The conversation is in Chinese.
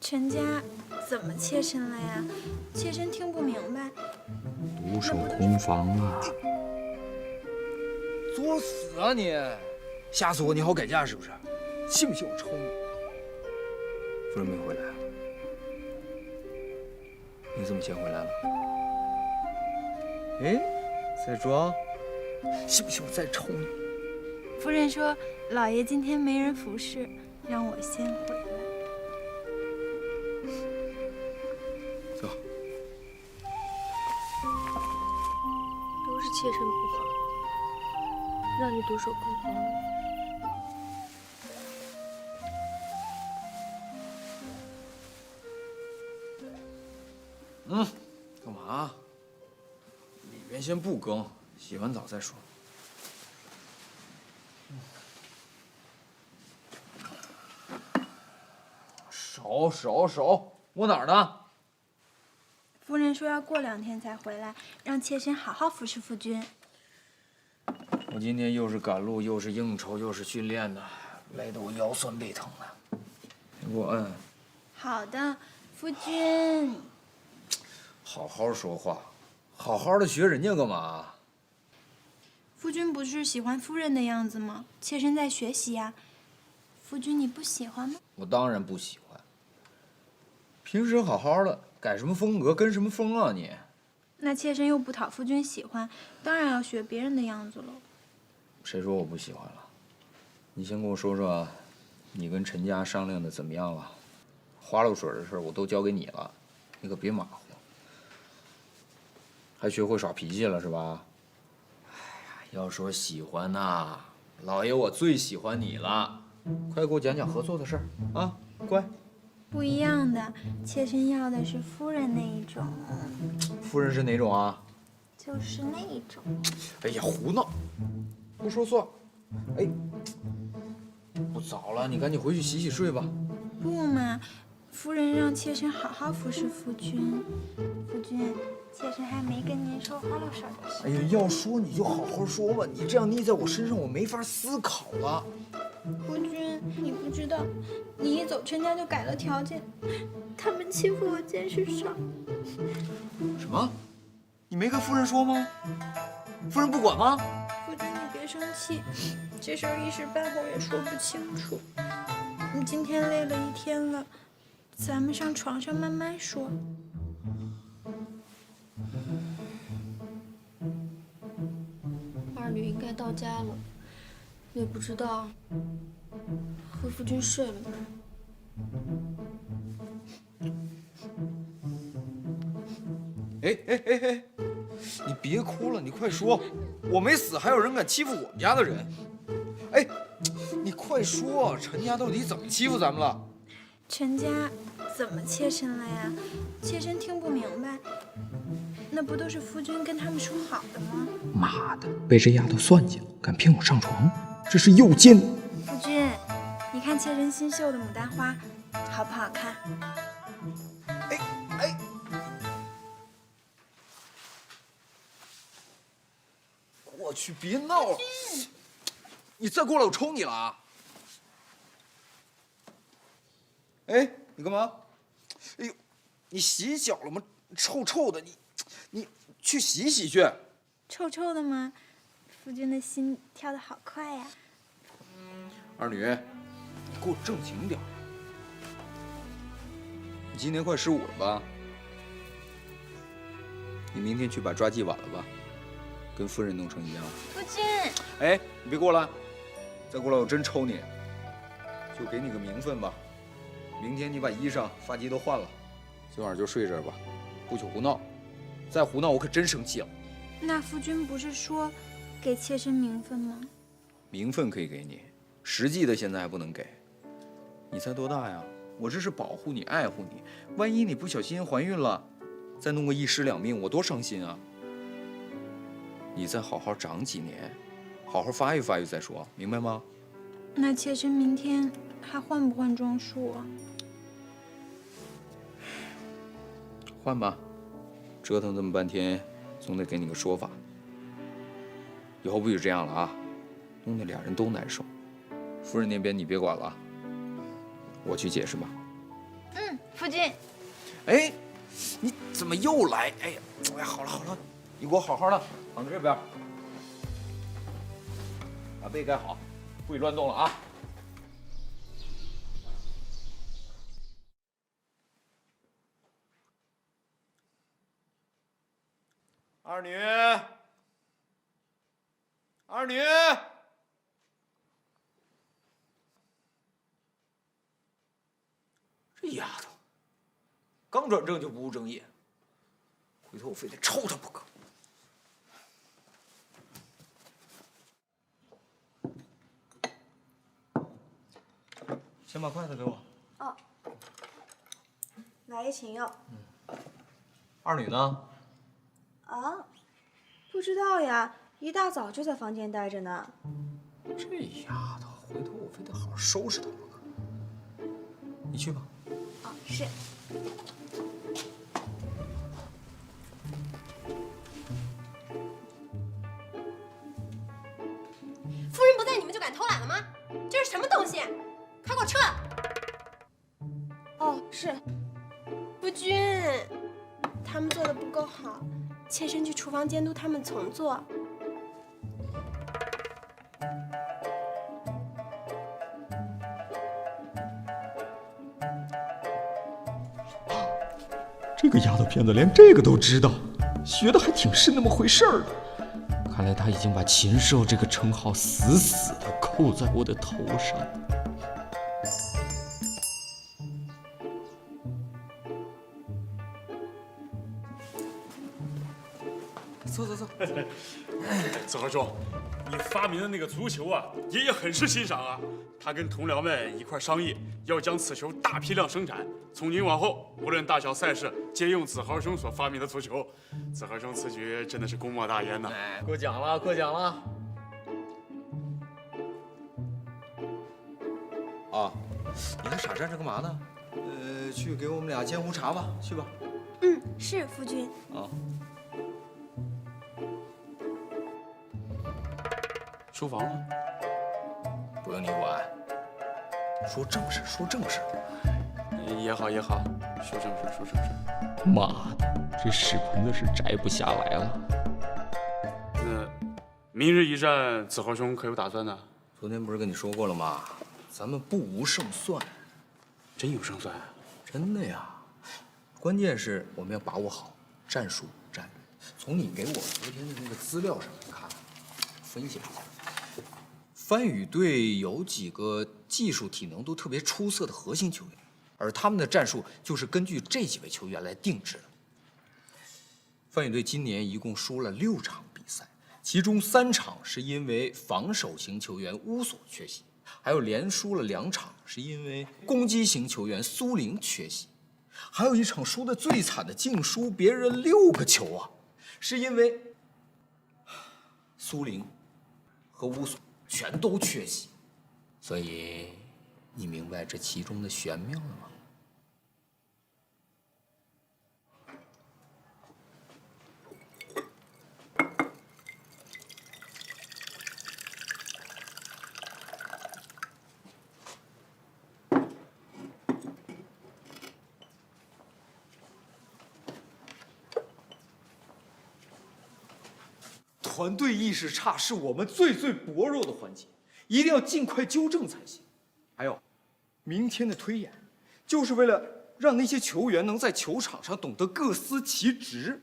陈家怎么妾身了呀？妾身听不明白。独守空房啊！作死啊你！吓死我你好改嫁是不是？信不信我抽你？夫人没回来，你怎么先回来了？哎，在装？信不信我再抽你？夫人说，老爷今天没人服侍，让我先回来。走。都是妾身不好，让你独守空房了。干嘛？里边先不更，洗完澡再说。手，我哪儿呢？夫人说要过2天才回来，让妾身好好服侍夫君。我今天又是赶路，又是应酬，又是训练的，累得我腰酸背疼的。你给我摁。好的，夫君。好好说话，好好的学人家干嘛？夫君不是喜欢夫人的样子吗？妾身在学习呀。夫君你不喜欢吗？我当然不喜欢。平时好好的，改什么风格，跟什么风啊你？那妾身又不讨夫君喜欢，当然要学别人的样子喽。谁说我不喜欢了？你先跟我说说，你跟陈家商量的怎么样了？花露水的事我都交给你了，你可别马虎。还学会耍脾气了是吧？哎呀，要说喜欢呐，老爷我最喜欢你了，快给我讲讲合作的事儿啊，乖。不一样的，妾身要的是夫人那一种，夫人是哪种啊？就是那一种。哎呀，胡闹，不说算。哎，不早了，你赶紧回去洗洗睡吧。不嘛，夫人让妾身好好服侍夫君。夫君，妾身还没跟您说花露水的事。哎呀，要说你就好好说吧，你这样腻在我身上，我没法思考了。夫君，你不知道，你一走，陈家就改了条件，他们欺负我监视上。什么？你没跟夫人说吗？夫人不管吗？夫君，你别生气，这事儿一时半会儿也说不清楚。你今天累了一天了，咱们上床上慢慢说。二女应该到家了，也不知道和夫君睡了没。哎，你别哭了，你快说，我没死，还有人敢欺负我们家的人？哎，你快说，陈家到底怎么欺负咱们了？陈家怎么妾身了呀？妾身听不明白。那不都是夫君跟他们说好的吗？妈的，被这丫头算计了，敢骗我上床，这是诱奸！夫君，你看妾身新绣的牡丹花，好不好看？哎，我去，别闹了！你再过来，我抽你了啊！哎，你干嘛？哎呦，你洗脚了吗？臭臭的，你去洗洗去。臭臭的吗？夫君的心跳得好快呀！二女，你给我正经点。你今年快15了吧？你明天去把抓髻挽了吧，跟夫人弄成一样。夫君，哎，你别过来，再过来我真抽你。就给你个名分吧，明天你把衣裳、发髻都换了，今晚就睡这儿吧，不许胡闹。再胡闹我可真生气了。那夫君不是说给妾身名分吗？名分可以给你，实际的现在还不能给。你才多大呀？我这是保护你、爱护你，万一你不小心怀孕了，再弄个1尸2命，我多伤心啊！你再好好长几年，好好发育发育再说，明白吗？那妾身明天还换不换装束啊？换吧，折腾这么半天，总得给你个说法。以后不许这样了啊，弄得俩人都难受。夫人那边你别管了，我去解释吧。夫夫君，哎，你怎么又来？哎呀，哎，好了好了，你给我好好的躺在这边，把背盖好，不许乱动了啊！二女，二女，这丫头刚转正就不务正业，回头我非得抽她不可。先把筷子给我。哦，来一请药。二女呢？啊，不知道呀，一大早就在房间待着呢。这丫头，回头我非得好好收拾她不可。你去吧。哦，是。夫人不在，你们就敢偷懒了吗？这是什么东西？快给我撤！哦，是。夫君，他们做的不够好，妾身去厨房监督他们重做。这个丫头片子连这个都知道，学的还挺是那么回事儿的。看来她已经把禽兽这个称号死死的扣在我的头上。走走走。子豪兄，你发明的那个足球啊，爷爷很是欣赏啊。他跟同僚们一块商议，要将此球大批量生产。从今往后，无论大小赛事，皆用子豪兄所发明的足球。子豪兄此举真的是功莫大焉呐！哎，过奖了，过奖了。啊，你还傻站着干嘛呢？去给我们俩煎壶茶吧，去吧。嗯，是夫君。啊。书房呢？不用你管。说正事，说正事。也好也好，说正事说正事。妈的，这屎盆子是摘不下来了。那明日一战，子豪兄可有打算呢？昨天不是跟你说过了吗？咱们不无胜算。真有胜算啊？真的呀。关键是我们要把握好战术战略。从你给我昨天的那个资料上来看，分析了一下。番禺队有几个技术体能都特别出色的核心球员，而他们的战术就是根据这几位球员来定制的。番禺队今年一共输了6场比赛，其中3场是因为防守型球员乌索缺席，还有连输了2场是因为攻击型球员苏玲缺席，还有一场输的最惨的，净输别人6个球啊，是因为苏玲和乌索全都缺席，所以你明白这其中的玄妙了吗？团队意识差是我们最薄弱的环节，一定要尽快纠正才行。还有，明天的推演，就是为了让那些球员能在球场上懂得各司其职。